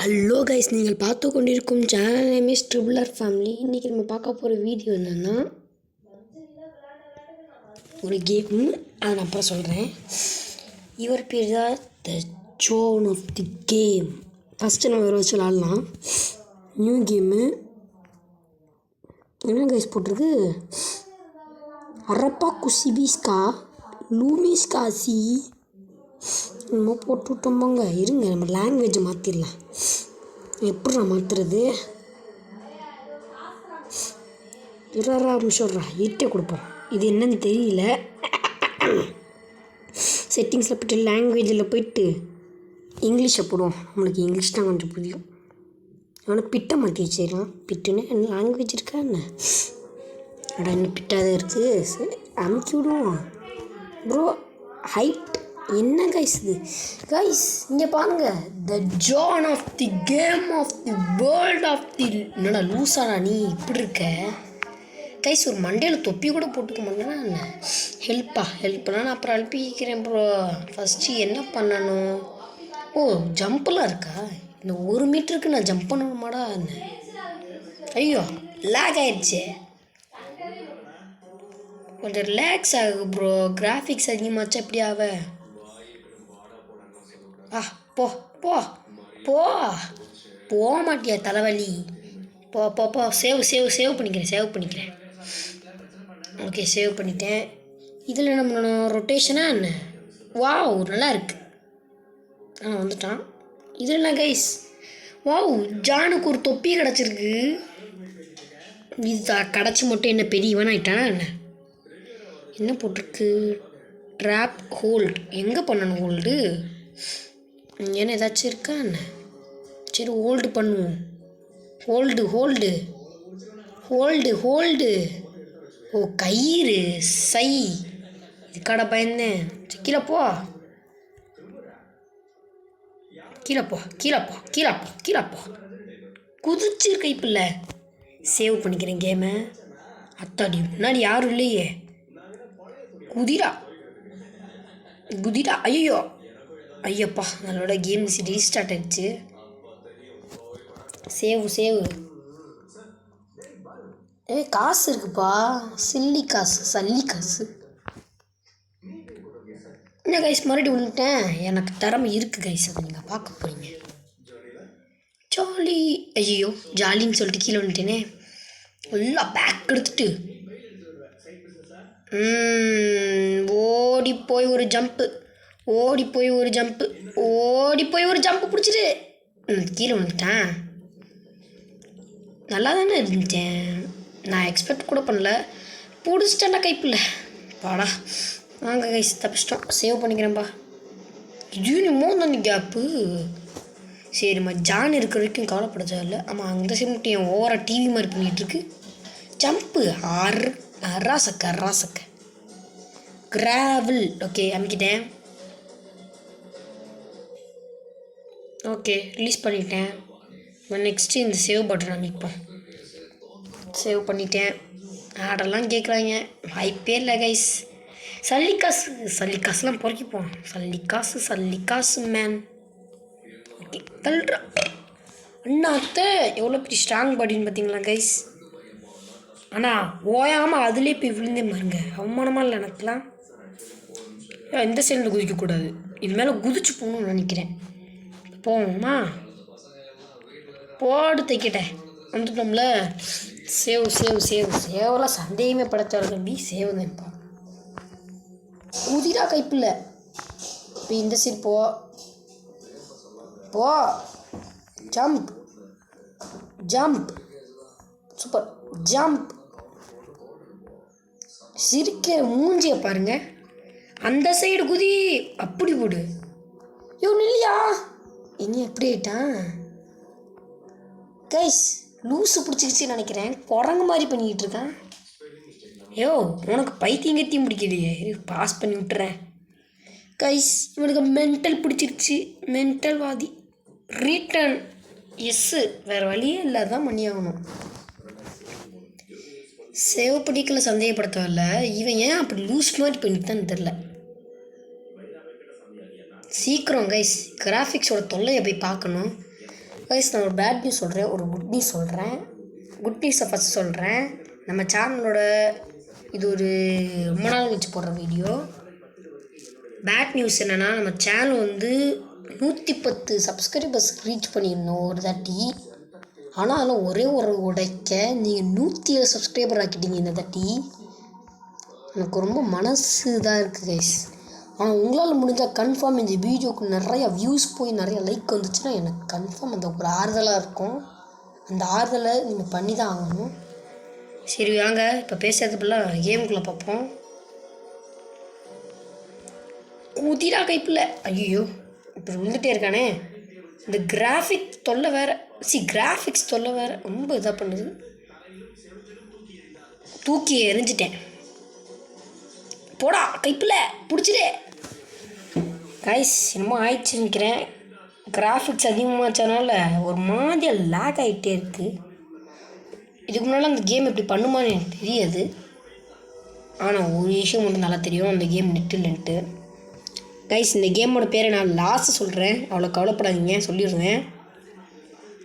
Hello guys, நீங்கள் பார்த்து கொண்டிருக்கும் channel name is triple R family. இன்றைக்கி நம்ம பார்க்க போகிற வீடியோ என்னென்னா ஒரு கேம். அதை நான் அப்புறம் சொல்கிறேன். இவர் பேர் தான் the zone of the game. First நம்ம இவரை வச்சு விளாட்லாம். நியூ கேமு என்ன கைஸ் போட்டிருக்கு? அரப்பா குசிபிஸ்கா லூமிஸ்கா சி நம்ம போட்டு விட்டோம்பாங்க. இருங்க, நம்ம லாங்குவேஜை மாற்றிடலாம். எப்படி நான் மாற்றுறது? 20 நிமிஷம் ஈட்டே கொடுப்போம். இது என்னன்னு தெரியல. செட்டிங்ஸில் போய்ட்டு லாங்குவேஜில் போயிட்டு இங்கிலீஷை போடுவோம். நம்மளுக்கு இங்கிலீஷ் தான் கொஞ்சம் புரியும். அவனுக்கு பிட்டை மாற்றி வச்சிடலாம். பிட்டுன்னு என்ன லாங்குவேஜ் இருக்கா என்ன? அடா இன்னும் பிட்டாக இருக்குது. சரி அமுக்கி விடுவோம். ப்ரோ ஹைட் என்ன கைஸ் இது? கைஸ் இங்கே பாருங்க, the John of the game of the world of the. என்னடா லூஸாடா நீ இப்படி இருக்க கைஸ்? ஒரு மண்டையில் தொப்பி கூட போட்டுக்க மாட்டேன்னா என்ன? ஹெல்ப்னா நான் அப்புறம் அனுப்பிக்கிறேன் ப்ரோ. ஃபஸ்ட்டு என்ன பண்ணணும்? ஓ ஜம்ப்லாம் இருக்கா? இந்த 1 மீட்டருக்கு நான் ஜம்ப் பண்ணணுமாடா என்ன? ஐயோ லேக் ஆயிடுச்சு. கொஞ்சம் ரிலாக்ஸ் ஆகு ப்ரோ. கிராஃபிக்ஸ் அதிகமாச்சா எப்படி ஆவ? போ போ போ போக மாட்டியா தலைவலி? போ போ போ சேவ் பண்ணிக்கிறேன். ஓகே சேவ் பண்ணிட்டேன். இதில் என்ன பண்ணணும்? ரொட்டேஷனாக என்ன? வாவ் நல்லா இருக்கு. வந்துட்டான். இதில் என்ன கைஸ்? வாவ் ஜானுக்கு ஒரு தொப்பி கிடச்சிருக்கு. இது கிடச்சி மட்டும் என்ன பெரியவன் ஆகிட்டானா என்ன போட்டிருக்கு? Drop hold. எங்கே பண்ணணும் ஹோல்டு? ஏன்னா ஏதாச்சும் இருக்கா என்ன? சரி ஹோல்டு பண்ணுவோம். ஹோல்டு. ஓ கயிறு சை. இதுக்காட பயந்தேன். கீழே போ. குதிச்சிருக்க இப்ப சேவ் பண்ணிக்கிறேன் கேமை. அத்தாடி முன்னாடி யாரும் இல்லையே. குதிரா ஐயப்பா நம்மளோட கேம்ஸ் ரீஸ்டார்ட் ஆயிடுச்சு. சேவ். காசு இருக்குப்பா. சல்லி காசு. என்ன கைஸ் மறுபடியும் விழுந்துட்டேன். எனக்கு திறமை இருக்குது கைஸ், அதை நீங்கள் பார்க்க போகிறீங்க. ஜாலி. ஐயோ ஜாலின்னு சொல்லிட்டு கீழே வந்துட்டேனே. எல்லாம் பேக் எடுத்துட்டு ஓடி போய் ஒரு ஜம்ப்பு பிடிச்சிட்டு கீழே வந்துட்டேன். நல்லா தானே இருந்துட்டேன். நான் எக்ஸ்பெக்ட் கூட பண்ணல. பிடிச்சிட்டேன்டா கைப்பில்லை. பாடா வாங்க கைஸ் தப்பிச்சிட்டோம். சேவ் பண்ணிக்கிறேன்ப்பா. இது மோந்தானி கேப்பு. சரிம்மா ஜான் இருக்கிற வரைக்கும் கவலைப்பட இல்லை. ஆமாம் அந்த சிமெண்ட் என் ஓவராக டிவி மாதிரி பண்ணிகிட்ருக்கு. ஜம்ப்பு அராசக்க கிராவல். ஓகே அமைக்கிட்டேன். ஓகே ரிலீஸ் பண்ணிட்டேன். நெக்ஸ்ட்டு இந்த சேவ் பட்டன் அமைப்போம். சேவ் பண்ணிட்டேன். ஆடெல்லாம் கேட்குறாங்க. வாய்ப்பே இல்லை கைஸ். சல்லிக்காசுலாம் பொறுக்கிப்போம். சல்லிக்காசு மேன். ஓகே தள்ளுறா அண்ணாத்த எவ்வளோ பெரிய ஸ்ட்ராங் பாடின்னு பார்த்தீங்களா கைஸ்? ஆனால் ஓயாமல் அதுலேயே போய் விழுந்தே பாருங்க. அவமானமாக இல்லை எனக்குலாம். இந்த சைடில் குதிக்கக்கூடாது. இது மேலே குதிச்சு போகணும்னு நினைக்கிறேன். போவோமா? போடு தைக்கிட்டேன். வந்துட்டோம்ல. சேவெல்லாம் சந்தேகமே படைச்சாரு தம்பி. சேவ் தான்ப்பா. குதிரா கைப்பில்லை. இப்போ இந்த சைடு போ. Jump super jump. சிரிக்கிற மூஞ்சியை பாருங்க. அந்த சைடு குதி. அப்படி போடு. இல்லையா இனி எப்படி ஆயிட்டான் கைஸ்? லூஸு பிடிச்சிக்கிச்சு நினைக்கிறேன். குரங்கு மாதிரி பண்ணிக்கிட்டு இருக்கான். உனக்கு பைத்தியம் பிடிக்கலையே. பாஸ் பண்ணி விட்டுறேன் கைஸ். இவனுக்கு மென்டல் பிடிச்சிருச்சு. மென்டல் வாதி. Return S. வேறு வழியே இல்லை, தான் பண்ணி ஆகணும். சேவ் படிக்கல சந்தேகப்படுத்தவில்ல. இவன் ஏன் அப்படி லூஸ் மாதிரி பண்ணிட்டான்னு தெரில. சீக்கிரம் கைஸ் கிராஃபிக்ஸோட தொல்லையை போய் பார்க்கணும். கைஸ் நான் ஒரு பேட் நியூஸ் சொல்கிறேன், ஒரு குட் நியூஸ் சொல்கிறேன். குட் நியூஸை ஃபஸ்ட் சொல்கிறேன். நம்ம சேனலோட இது ஒரு ரொம்ப நாள் கழிச்சு போடுற வீடியோ. பேட் நியூஸ் என்னென்னா, நம்ம சேனல் வந்து 110 சப்ஸ்கிரைபர்ஸ் ரீச் பண்ணியிருந்தோம் ஒரு தாட்டி. ஆனால் அதில் ஒரே ஒரு உடைக்க நீங்கள் 107 சப்ஸ்கிரைபர் ஆக்கிட்டீங்க இந்த தாட்டி. எனக்கு ரொம்ப மனசு இதாக இருக்குது கைஸ். ஆனால் உங்களால் முடிஞ்சால் கன்ஃபார்ம் இந்த வீடியோவுக்கு நிறையா வியூஸ் போய் நிறையா லைக் வந்துச்சுன்னா எனக்கு கன்ஃபார்ம் அந்த ஒரு ஆறுதலாக இருக்கும். அந்த ஆறுதலை நீங்கள் பண்ணி தான் ஆகணும். சரி வாங்க இப்போ பேசுறது ஃபுல்லாக கேமுக்குள்ளே பார்ப்போம். குதிரா கைப்பில்லை, ஐயோ இப்போ விழுந்துகிட்டே இருக்கானே. இந்த கிராஃபிக் தொல்லை வேறு, கிராஃபிக்ஸ் தொல்லை வேறு ரொம்ப இதாக பண்ணுது. தூக்கி எரிஞ்சிட்டேன். போடா கைப்பில்லை, பிடிச்சிடே. கைஸ் என்னமோ ஆயிடுச்சு நினைக்கிறேன். கிராஃபிக்ஸ் அதிகமாகச்சனால ஒரு மாதிரியாக லேக் ஆகிட்டே இருக்குது. இதுக்கு முன்னால் அந்த கேம் எப்படி பண்ணுமான்னு எனக்கு தெரியாது. ஆனால் ஒரு விஷயம் மட்டும் நல்லா தெரியும், அந்த கேம் நெட் இல்லைன்ட்டு. கைஸ் இந்த கேமோட பேரை நான் லாஸ்ட்டு சொல்கிறேன், அவ்வளோ கவலைப்படாதீங்க, சொல்லிடுவேன்.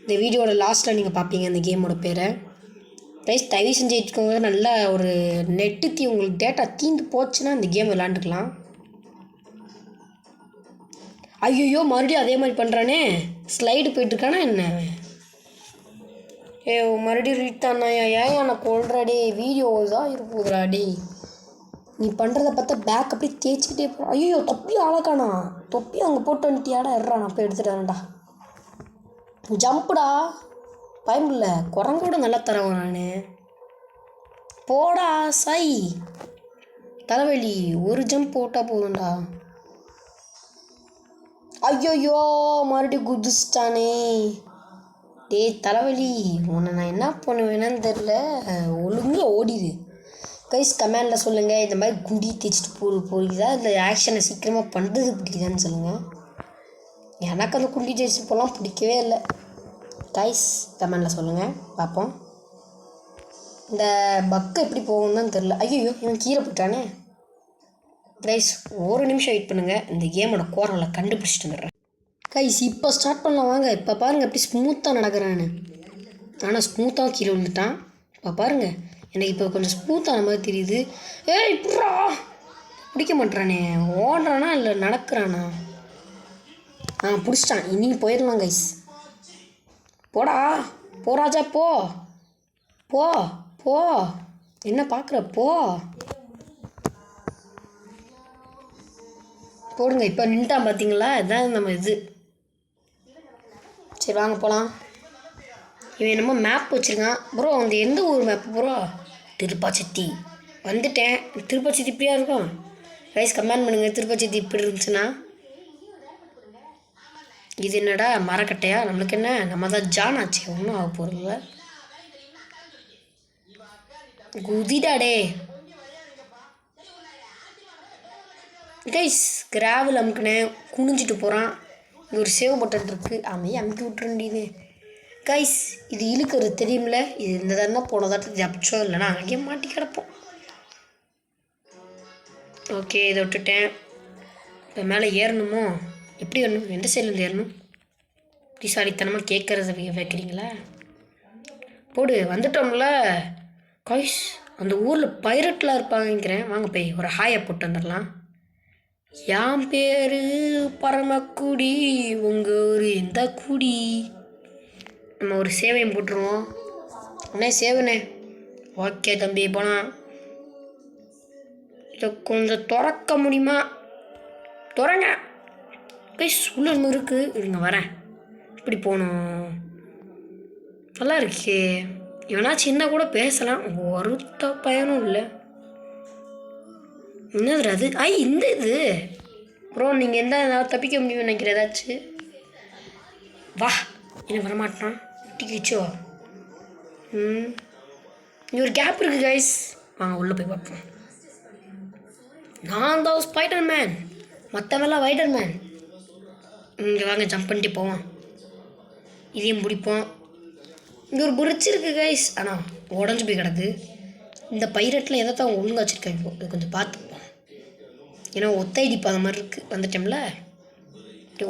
இந்த வீடியோட லாஸ்ட்டில் நீங்கள் பார்ப்பீங்க அந்த கேமோட பேரை. கைஸ் தயவு செஞ்சு வச்சுக்கோங்க, நல்லா ஒரு நெட்டு உங்களுக்கு டேட்டா தீந்து போச்சுன்னா இந்த கேம் விளாண்டுக்கலாம். ஐயோ மறுபடியும் அதே மாதிரி பண்ணுறானே, ஸ்லைடு போயிட்டுருக்கானா என்ன? மறுபடியும் ரீட் தானா? ஏன் எனக்கு கொள்றாடே, வீடியோ தான் இருப்போதுராடே. நீ பண்ணுறத பார்த்தா பேக் அப்படியே தேய்ச்சிக்கிட்டே போ. ஐயோ தொப்பி ஆளக்கானா, தொப்பி அங்கே போட்டு வந்துட்டியாடா, எட்றா நான் போய் எடுத்துகிட்டு வரேன்டா. ஜம்ப்புடா, பயமில்ல, குரங்கோட நல்லா தரவன் நான். போடா சை தலைவலி, ஒரு ஜம்ப் போட்டால் போதும்டா. ஐயோயோ மறுபடியும் குதிச்சிட்டானே. டேய் தலைவலி, உன்னை நான் என்ன பண்ணுவேன்னு தெரில, ஒழுங்காக ஓடிடு. கைஸ் கமெண்டில் சொல்லுங்கள், இந்த மாதிரி குண்டி தேய்ச்சிட்டு போகிறீங்களா இல்லை ஆக்ஷனை சீக்கிரமாக பண்ணுறது பிடிக்குதான்னு சொல்லுங்கள். எனக்கு அந்த குண்டி தேய்ச்சிட்டு போகலாம் பிடிக்கவே இல்லை. கைஸ் கமெண்டில் சொல்லுங்கள் பார்ப்போம். இந்த பக்கு எப்படி போகும்னு தான் தெரில. ஐயோ இவன் கீழே போயிட்டானே. கைஸ் ஒரு நிமிஷம் வெயிட் பண்ணுங்கள், இந்த கேமோட கோரலை கண்டுபிடிச்சிட்டு வந்துடுறேன். கைஸ் இப்போ ஸ்டார்ட் பண்ணலாம் வாங்க. இப்போ பாருங்கள் எப்படி ஸ்மூத்தாக நடக்கிறான்னு. ஆனால் ஸ்மூத்தாக கீழே விழுந்துட்டான். இப்போ பாருங்கள் எனக்கு இப்போ கொஞ்சம் ஸ்மூத்தான மாதிரி தெரியுது. இப்படா பிடிக்க மாட்டேறானே, ஓடுறானா இல்லை நடக்கிறானா? பிடிச்சிட்டான். இனி போயிடலாம் கைஸ். போடா போராஜா, போ போ போ, என்ன பார்க்குற, போ போடுங்க. இப்போ நின்ட்டான் பார்த்தீங்களா, இதுதான் நம்ம இது. சரி வாங்க போகலாம். இவன் என்னமோ மேப் வச்சுருக்கான். ப்ரோ அந்த எந்த ஊர் மேப் ப்ரோ? திருப்பாச்சத்தி. வந்துட்டேன். திருப்பாச்சத்தி இப்படியா இருக்கும்? ரைஸ் கமெண்ட் பண்ணுங்கள், திருப்பாச்சத்தி இப்படி இருந்துச்சுன்னா. இது என்னடா மரக்கட்டையா? நம்மளுக்கு என்ன, நம்ம தான் ஜான் ஆச்சு, ஒன்றும் ஆக போகிறதில்ல. குதிடாடே கைஸ். கிராவல் அமுக்குனேன், குனிஞ்சிட்டு போகிறான். இங்கே ஒரு சேவ் பட்டன் இருக்குது, அமையே அமுக்கி விட்டுருண்டிது. கைஸ் இது இழுக்கிறது தெரியுமில்ல, இது இந்த தானே போனதாட்டு ஜப்ச்சோ, இல்லைனா அங்கேயே மாட்டி கிடப்போம். ஓகே இதை விட்டுட்டேன். இப்போ மேலே ஏறணுமோ? எப்படி ஏறணும், எந்த சைட்லேருந்து ஏறணும்? புத்திசாலித்தனமாக கேட்குறத வைக்கிறீங்களா? போடு, வந்துட்டோம்ல. கைஸ் அந்த ஊரில் பைரட்லாம் இருப்பாங்கிறேன். வாங்க போய் ஒரு ஹாயை போட்டு வந்துடலாம். என் பேர் பரமக்குடி, உங்கள் ஊர் எந்த குடி. நம்ம ஒரு சேவையும் போட்டுருவோம். அண்ணே சேவனே. ஓகே தம்பி போனால் இதை கொஞ்சம் திறக்க முடியுமா? திறங்க கைஸ். உள்ள இருக்குது, இருங்க வரேன். இப்படி போகணும். நல்லா இருக்கே. இவனா சின்ன கூட பேசலாம், ஒருத்த பயனும் இல்லை. என்னது அது? இந்த இது ப்ரோ நீங்கள் எந்த தப்பிக்க முடியும்னு நினைக்கிறேன் ஏதாச்சும். வா என்ன வரமாட்டான், டிக்கிச்சோ. இங்கே ஒரு கேப் இருக்குது கைஸ், வாங்க உள்ளே போய் பார்ப்போம். நான் தான் ஸ்பைடர் மேன், மற்றவெல்லாம் வைடர் மேன். இங்கே வாங்க ஜம்ப் பண்ணிட்டு போவோம், இதையும் பிடிப்போம். இங்கே ஒரு பிரிட்ஜ் இருக்குது கைஸ், ஆனால் உடஞ்சி போய் கிடக்கு. இந்த பைரட்டில் எதை தான் ஒழுங்காக வச்சுருக்காங்க, இப்போ இது கொஞ்சம் பார்த்துப்போம். ஏன்னா ஒத்தை அடிப்பாத மாதிரி இருக்குது. வந்துட்டோம்ல,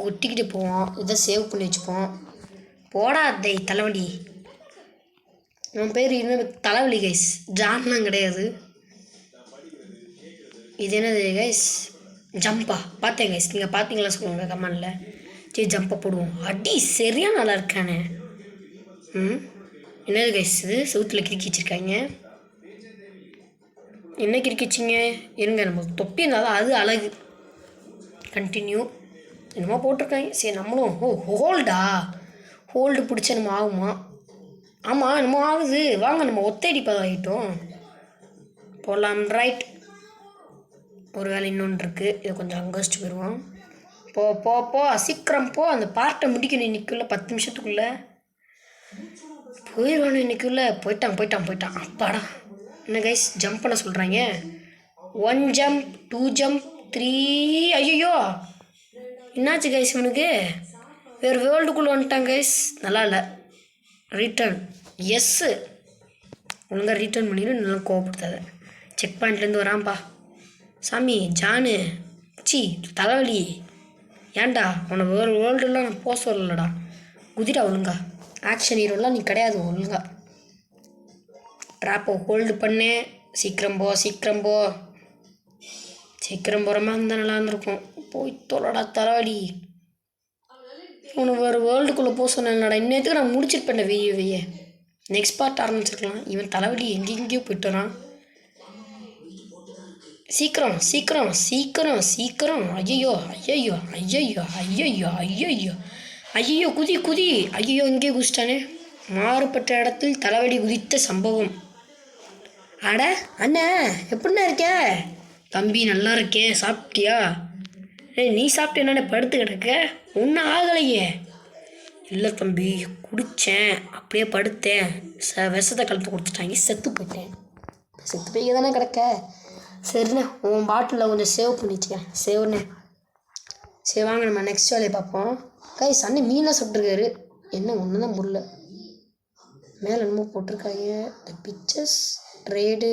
ஒட்டிக்கிட்டு போவோம். இதை சேவ் பண்ணி வச்சுப்போம். போடா டேய் தலைவலி. அவன் பேர் இன்னும் தலைவலி கைஸ், ஜான்லாம் கிடையாது. இது என்னது கைஸ்? ஜம்பா. பார்த்தேன் கைஸ், நீங்கள் பார்த்தீங்களா சொல்லுங்கள் கமெண்டில். சரி ஜம்பை போடுவோம். அடி சரியாக நல்லா இருக்கானே. என்னது கைஸ் இது? செவுத்தில் கிறுக்கி வச்சுருக்காங்க. என்ன கிறுக்கி வச்சிங்க? இருங்க, நம்ம தொப்பி இருந்தால் அது அழகு. கண்டினியூ. என்னமோ போட்டிருக்காங்க. சரி நம்மளும் ஹோல்டா, ஹோல்டு பிடிச்ச நம்ம ஆகுமா? ஆமாம் என்னமோ ஆகுது. வாங்க நம்ம ஒத்தடிப்பா ஆகிட்டோம். போகலாம். ரைட். ஒரு வேலை இன்னொன்று இருக்குது, இதை கொஞ்சம் அங்கே வச்சுட்டு போயிடுவோம். போ போ போ சீக்கிரம் போ. அந்த பார்ட்டை முடிக்கணும் இன்னைக்குள்ளே, 10 நிமிஷத்துக்குள்ளே போயிடுவானு. இன்னைக்குள்ளே போயிட்டான். அப்பாடா. என்ன கைஸ் ஜம்ப் பண்ண சொல்கிறாங்க? 1 ஜம்ப், 2 ஜம்ப், 3. ஐயோ என்னாச்சு கைஸ் இவனுக்கு? வேறு வேர்ல்டுக்குள்ளே வந்துட்டான் கைஸ். நல்லா இல்லை. ரிட்டர்ன். எஸ்ஸு. ஒழுங்காக ரிட்டர்ன் பண்ணிடு. நல்லா கோவப்படுத்தாத. செக் பாயிண்ட்லேருந்து வரான்ப்பா. சாமி ஜானு சி தலைவலி. ஏன்டா உன்னை வேர்ல்டுலாம் நான் போக சொல்லலடா. குதிடா ஒழுங்கா. ஆக்ஷன் ஹீரோலாம் நீ கிடையாது ஒழுங்கா. ட்ராப்பை ஹோல்டு பண்ணேன். சீக்கிரம் போ. சீக்கிரம் போகிற மாதிரி இருந்தால் நல்லா இருந்திருக்கும். போய் தொலைடா தலைவலி. உனக்கு வேறு வேர்ல்டுக்குள்ளே போக சொன்னேன்டா. இன்னத்துக்கு நான் முடிச்சிருப்பேன் வெய்ய. நெக்ஸ்ட் பார்ட் ஆரம்பிச்சிருக்கலாம். இவன் தலைவலி எங்கெங்கேயோ போயிட்டு வரான். சீக்கிரம். ஐயோ குதி. ஐயோ இங்கே குதிச்சிட்டானே. மாறுபட்ட இடத்தில் தலைவலி குதித்த சம்பவம். அட அண்ணா எப்படின்னா இருக்க? தம்பி நல்லா இருக்கேன். சாப்பிட்டியா? நீ சாப்பிட்டேன்னா படுத்து கிடக்க. ஒன்றும் ஆகலையே. இல்லை தம்பி குடித்தேன், அப்படியே படுத்தேன், விஷத்தை கலந்து கொடுத்துட்டாங்க, செத்து போய் தானே கிடக்க. சரிண்ணே உன் பாட்டிலில் கொஞ்சம் சேவ் பண்ணிச்சுக்கேன். சரி வாங்க நம்ம நெக்ஸ்ட் வேலையை பார்ப்போம். கைஸ் அண்ணன் மீனாக சாப்பிட்ருக்காரு. என்ன ஒன்று தான் முல்லை. மேலே என்னமோ போட்டிருக்காங்க. The pictures trade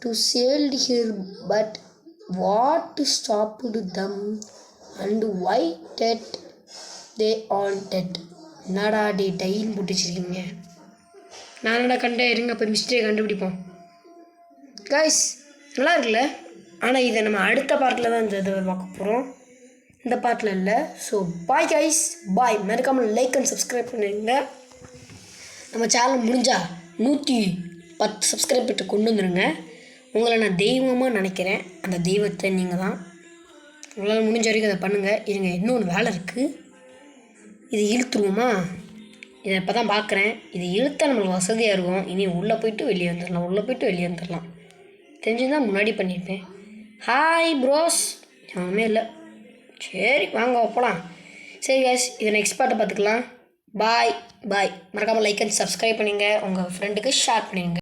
to sold here but what stopped them and why did they all dead. என்னடா டைன்னு போட்டு வச்சுருக்கீங்க. நான் என்னடா கண்டேன். இருங்க போய் மிஸ்டேக் கண்டுபிடிப்போம். கைஸ் நல்லா இருக்குல்ல? ஆனால் இதை நம்ம அடுத்த பார்ட்டில் தான் இந்த இதை பார்க்க போகிறோம். இந்த பார்ட்டில் இல்லை. ஸோ பாய் கைஸ், பாய். மறக்காமல் லைக் அண்ட் சப்ஸ்கிரைப் பண்ணிடுங்க. நம்ம சேனல் முடிஞ்சால் 110 சப்ஸ்கிரைபர்கிட்ட கொண்டு வந்துடுங்க. உங்களை நான் தெய்வமாக நினைக்கிறேன். அந்த தெய்வத்தை நீங்கள் தான். உங்களால் முடிஞ்ச வரைக்கும் அதை பண்ணுங்கள். இருங்க இன்னொன்று வேலை இருக்குது. இது இழுத்துருவோமா? இதை இப்போ தான் பார்க்குறேன். இது இழுத்தா நம்மளுக்கு வசதியாக இருக்கும். இனி உள்ளே போய்ட்டு வெளியே வந்துடலாம். தெரிஞ்சுதான் முன்னாடி பண்ணியிருப்பேன். Hi bros. யாருமே இல்லை. சரி வாங்க போகலாம். சரி கைஸ், இதை நெக்ஸ்ட் பார்ட்டை பார்த்துக்கலாம். பாய். மறக்காமல் லைக் அண்ட் சப்ஸ்கிரைப் பண்ணுங்கள். உங்கள் ஃப்ரெண்டுக்கு ஷேர் பண்ணிடுங்க.